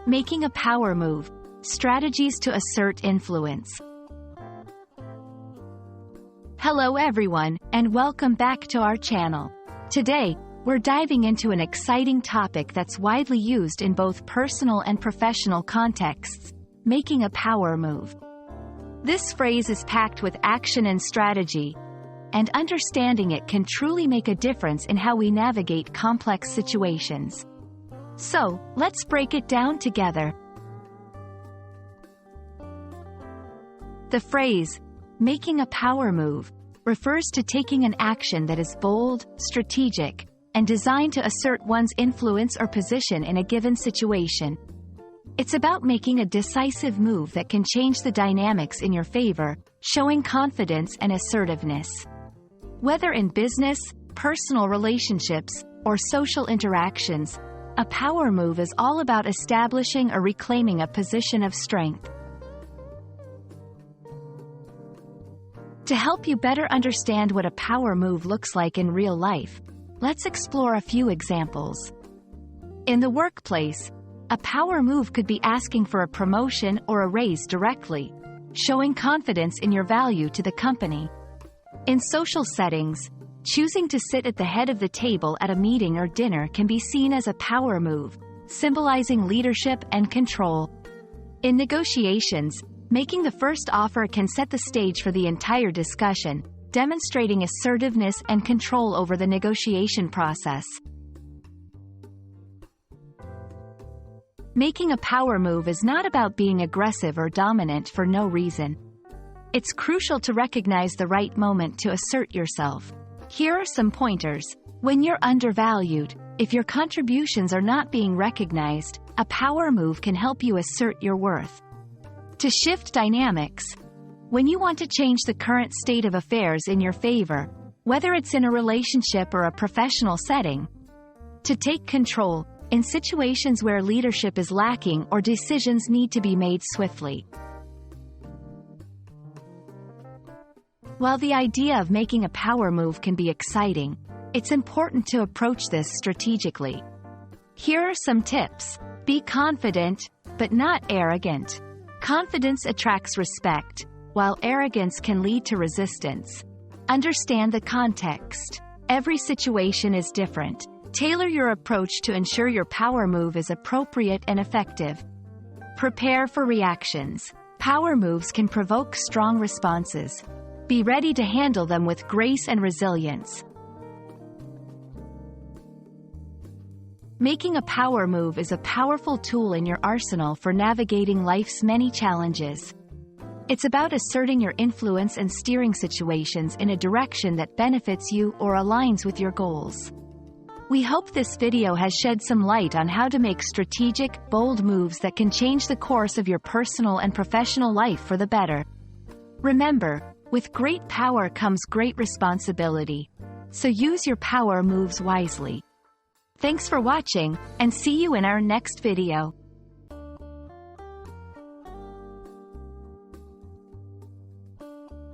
Making a power move. Strategies to assert influence. Hello everyone, and welcome back to our channel. Today, we're diving into an exciting topic that's widely used in both personal and professional contexts: making a power move. This phrase is packed with action and strategy, and understanding it can truly make a difference in how we navigate complex situations. So, let's break it down together. The phrase, making a power move, refers to taking an action that is bold, strategic, and designed to assert one's influence or position in a given situation. It's about making a decisive move that can change the dynamics in your favor, showing confidence and assertiveness. Whether in business, personal relationships, or social interactions, a power move is all about establishing or reclaiming a position of strength. To help you better understand what a power move looks like in real life, let's explore a few examples. In the workplace, a power move could be asking for a promotion or a raise directly, showing confidence in your value to the company. In social settings, choosing to sit at the head of the table at a meeting or dinner can be seen as a power move, symbolizing leadership and control. In negotiations, making the first offer can set the stage for the entire discussion, demonstrating assertiveness and control over the negotiation process. Making a power move is not about being aggressive or dominant for no reason. It's crucial to recognize the right moment to assert yourself. Here are some pointers. When you're undervalued, if your contributions are not being recognized, a power move can help you assert your worth. To shift dynamics. When you want to change the current state of affairs in your favor, whether it's in a relationship or a professional setting. To take control, in situations where leadership is lacking or decisions need to be made swiftly. While the idea of making a power move can be exciting, it's important to approach this strategically. Here are some tips. Be confident, but not arrogant. Confidence attracts respect, while arrogance can lead to resistance. Understand the context. Every situation is different. Tailor your approach to ensure your power move is appropriate and effective. Prepare for reactions. Power moves can provoke strong responses. Be ready to handle them with grace and resilience. Making a power move is a powerful tool in your arsenal for navigating life's many challenges. It's about asserting your influence and steering situations in a direction that benefits you or aligns with your goals. We hope this video has shed some light on how to make strategic, bold moves that can change the course of your personal and professional life for the better. Remember, with great power comes great responsibility. So use your power moves wisely. Thanks for watching, and see you in our next video.